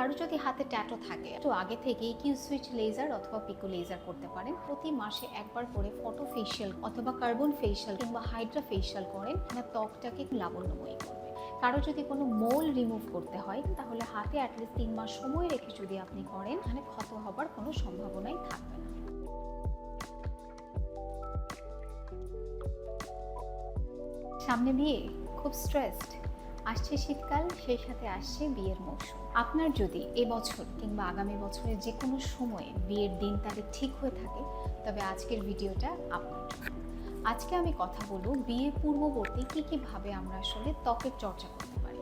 কারো যদি হাতে ট্যাটু থাকে তো আগে থেকেই কিউ সুইচ লেজার অথবা পিকো লেজার করতে পারেন। প্রতি মাসে একবার করে ফটো ফেশিয়াল অথবা কার্বন ফেশিয়াল কিংবা হাইড্রা ফেশিয়াল করেন, আপনার ত্বকটাকে লাবণ্যময়ী করবে। কারো যদি কোনো মোল রিমুভ করতে হয় তাহলে হাতে অ্যাটলিস্ট 3 মাস সময় রেখে যদি আপনি করেন, এখানে ক্ষত হবার কোনো সম্ভাবনাই থাকবে না। সামনে বিয়ে, খুব স্ট্রেসড, আসছে শীতকাল, সেই সাথে আসছে বিয়ের মৌসুম। আপনার যদি এবছর কিংবা আগামী বছরের যে কোনো সময়ে বিয়ের দিন তারিখ ঠিক হয়ে থাকে, তবে আজকের ভিডিওটা আপনার জন্য। আজকে আমি কথা বলবো বিয়ে পূর্ববর্তী কী ভাবে আমরা আসলে ত্বকের চর্চা করতে পারি।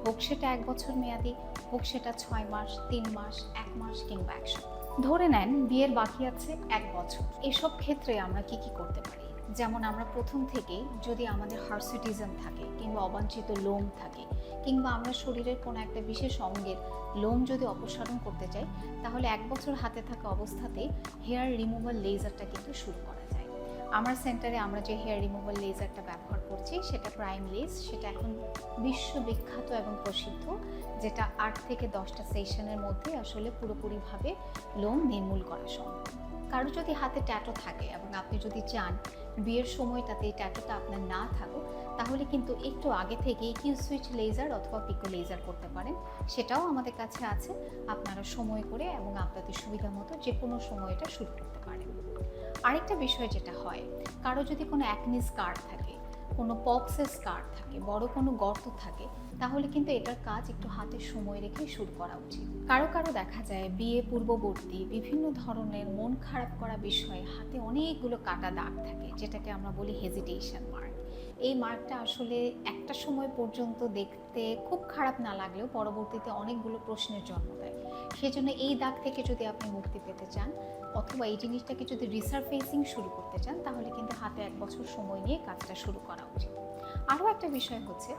হোক সেটা 1 বছর মেয়াদি, হোক সেটা 6 মাস, 3 মাস, 1 মাস কিংবা 1 সপ্তাহ। ধরে নেন বিয়ের বাকি আছে 1 বছর। এসব ক্ষেত্রে আমরা কি করতে পারি? যেমন আমরা প্রথম থেকেই যদি আমাদের হার্সিটিজম থাকে কিংবা অবাঞ্ছিত লোম থাকে কিংবা আমরা শরীরের কোনো একটা বিশেষ অঙ্গের লোম যদি অপসারণ করতে চাই, তাহলে 1 বছর হাতে থাকা অবস্থাতেই হেয়ার রিমুভাল লেজারটা কিন্তু শুরু করা যায়। আমার সেন্টারে আমরা যে হেয়ার রিমুভাল লেজারটা ব্যবহার করছি সেটা প্রাইম লেজ, সেটা এখন বিশ্ববিখ্যাত এবং প্রসিদ্ধ, যেটা 8 থেকে 10টা সেশনের মধ্যে আসলে পুরোপুরিভাবে লোম নির্মূল করা সম্ভব। কারো যদি হাতে ট্যাটু থাকে এবং আপনি যদি চান বিয়ের সময়টাতে এই ট্যাটুটা আপনার না থাকুক, তাহলে কিন্তু একটু আগে থেকেই কিউ সুইচ লেজার অথবা পিকো লেজার করতে পারেন। সেটাও আমাদের কাছে আছে। আপনারা সময় করে এবং আপনাদের সুবিধা মতো যে কোনো সময় এটা শুরু করতে পারেন। আরেকটা বিষয় যেটা হয়, কারো যদি কোনো অ্যাকনি স্কার থাকে, কোনো পক্সের স্কার থাকে, বড় কোনো গর্ত থাকে, তাহলে কিন্তু এটার কাজ একটু হাতে সময় রেখে শুরু করা উচিত। কারো দেখা যায় বিয়ে পূর্ববর্তী বিভিন্ন ধরনের মন খারাপ করা বিষয়ে হাতে অনেকগুলো কাটা দাগ থাকে, যেটাকে আমরা বলি হেজিটেশন মার্ক। এই মার্কটা আসলে একটা সময় পর্যন্ত দেখতে খুব খারাপ না লাগলেও পরবর্তীতে অনেকগুলো প্রশ্নের জন্ম দেয়। সেজন্য এই দাগ থেকে যদি আপনি মুক্তি পেতে চান অথবা এই জিনিসটাকে যদি রিসারফেসিং শুরু করতে চান, তাহলে কিন্তু হাতে 1 বছর সময় নিয়ে কাজটা শুরু করা উচিত। আরও একটা বিষয় হচ্ছে,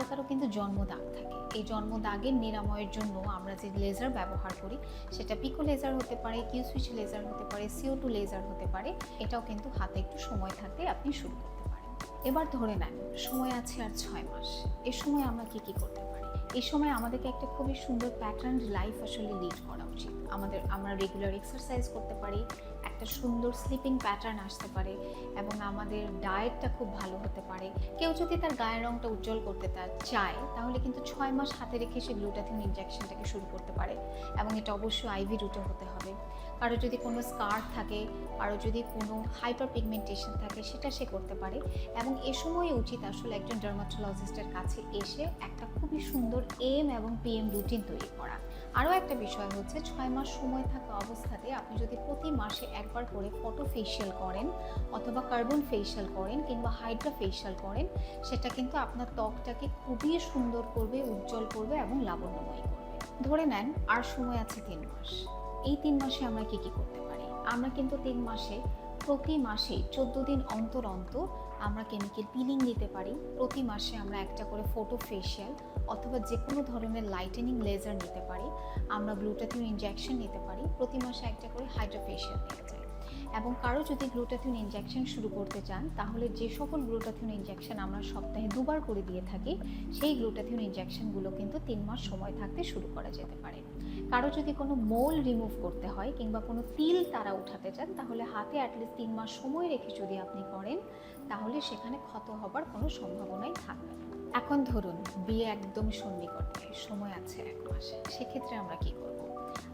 কারো কিন্তু জন্মদাগ থাকে। এই জন্মদাগের নিরাময়ের জন্য আমরা যে লেজার ব্যবহার করি সেটা পিকো লেজার হতে পারে, কিউ সুইচ লেজার হতে পারে, CO2 লেজার হতে পারে। এটাও কিন্তু হাতে একটু সময় থাকতে আপনি শুরু করতে পারেন। এবার ধরে নেন সময় আছে আর 6 মাস। এর সময় আমরা কি করতে পারি? এই সময় আমাদেরকে একটা খুবই সুন্দর প্যাটার্ন লাইফ আসলে লিড করা উচিত। আমরা রেগুলার এক্সারসাইজ করতে পারি, একটা সুন্দর স্লিপিং প্যাটার্ন আসতে পারে এবং আমাদের ডায়েটটা খুব ভালো হতে পারে। কেউ যদি তার গায়ের রঙটা উজ্জ্বল করতে চায়, তাহলে কিন্তু 6 মাস হাতে রেখে সে গ্লুটাথিয়ন ইনজেকশনটাকে শুরু করতে পারে এবং এটা অবশ্যই আইভি রুটে হতে হবে। কারো যদি কোনো স্কার থাকে, কারো যদি কোনো হাইপার পিগমেন্টেশন থাকে, সেটা সে করতে পারে। এবং এ সময় উচিত আসলে একজন ডার্মাটোলজিস্টের কাছে এসে একটা খুবই সুন্দর AM এবং PM রুটিন তৈরি করা। আরও একটা বিষয় হচ্ছে, 6 মাস সময় থাকা অবস্থাতে আপনি যদি প্রতি মাসে একবার করে ফটো ফেশিয়াল করেন অথবা কার্বন ফেশিয়াল করেন কিংবা হাইড্রা ফেশিয়াল করেন, সেটা কিন্তু আপনার ত্বকটাকে খুবই সুন্দর করবে, উজ্জ্বল করবে এবং লাবণ্যময়ী করবে। ধরে নেন আর সময় আছে 3 মাস। এই 3 মাসে আমরা কি করতে পারি? আমরা কিন্তু 3 মাসে প্রতি মাসে 14 দিন অন্তর আমরা কেমিক্যাল পিলিং নিতে পারি। প্রতি মাসে আমরা একটা করে ফটো ফেশিয়াল অথবা যে কোনো ধরনের লাইটেনিং লেজার নিতে পারি। আমরা গ্লুটাথিয়ন ইনজেকশন নিতে পারি। প্রতি মাসে একটা করে হাইড্রা ফেশিয়াল নিতে চাই। এবং কারো যদি গ্লুটাথিয়ন ইনজেকশন শুরু করতে চান, তাহলে যে সকল গ্লুটাথিয়ন ইনজেকশন আমরা সপ্তাহে 2 বার করে দিয়ে থাকি, সেই গ্লুটাথিয়ন ইনজেকশনগুলো কিন্তু 3 মাস সময় থাকতে শুরু করা যেতে পারে। কারো যদি কোনো মোল রিমুভ করতে হয় কিংবা কোনো তিল তারা উঠাতে চান, তাহলে হাতে অ্যাটলিস্ট 3 মাস সময় রেখে যদি আপনি করেন, তাহলে সেখানে ক্ষত হবার কোনো সম্ভাবনাই থাকবে না। এখন ধরুন বিয়ে একদম সন্নিকটে, সময় আছে 1 মাস। সেক্ষেত্রে আমরা কি করব?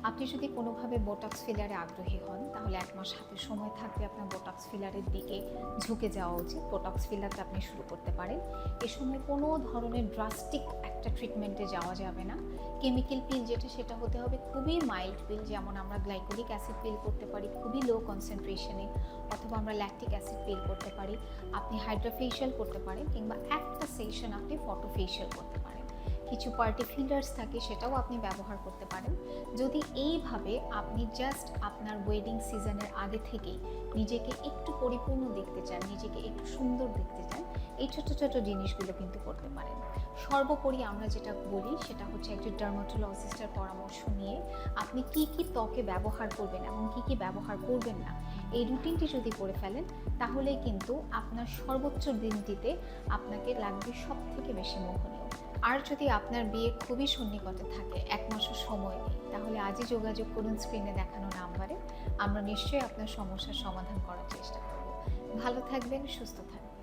আপনি যদি কোনোভাবে বোটক্স ফিলারে আগ্রহী হন, তাহলে 1 মাস হাতে সময় থাকবে আপনার বোটক্স ফিলারের দিকে ঝুঁকে যাওয়া উচিত। বোটক্স ফিলারটা আপনি শুরু করতে পারেন। এ সময় কোনো ধরনের ড্রাস্টিক একটা ট্রিটমেন্টে যাওয়া যাবে না। কেমিক্যাল পিল যেটা, সেটা হতে হবে খুবই মাইল্ড পিল। যেমন আমরা গ্লাইকোলিক অ্যাসিড পিল করতে পারি খুবই লো কনসেন্ট্রেশনে, অথবা আমরা ল্যাকটিক অ্যাসিড পিল করতে পারি। আপনি হাইড্রা ফেশিয়াল করতে পারেন কিংবা একটা সেশন আপনি ফটো ফেশিয়াল করতে পারেন। কিছু পার্টি ফিলার্স থাকে, সেটাও আপনি ব্যবহার করতে পারেন। যদি এইভাবে আপনি জাস্ট আপনার ওয়েডিং সিজনের আগে থেকেই নিজেকে একটু পরিপূর্ণ দেখতে চান, নিজেকে একটু সুন্দর দেখতে চান, এই ছোট জিনিসগুলো কিন্তু করতে পারেন। সর্বোপরি আমরা যেটা বলি সেটা হচ্ছে একজন ডার্মাটোলজিস্টের পরামর্শ নিয়ে আপনি কি ত্বকে ব্যবহার করবেন এবং কি ব্যবহার করবেন না, এই রুটিনটি যদি করে ফেলেন, তাহলে কিন্তু আপনার সর্বোচ্চ দিনটিতে আপনাকে লাগবে সব থেকে বেশি মোহনীয়। আর যদি আপনার বিয়ে খুবই সন্নিকটে থাকে, 1 মাসও সময় নেই, তাহলে আজই যোগাযোগ করুন স্ক্রিনে দেখানো নাম্বারে। আমরা নিশ্চয়ই আপনার সমস্যার সমাধান করার চেষ্টা করব। ভালো থাকবেন, সুস্থ থাকবেন।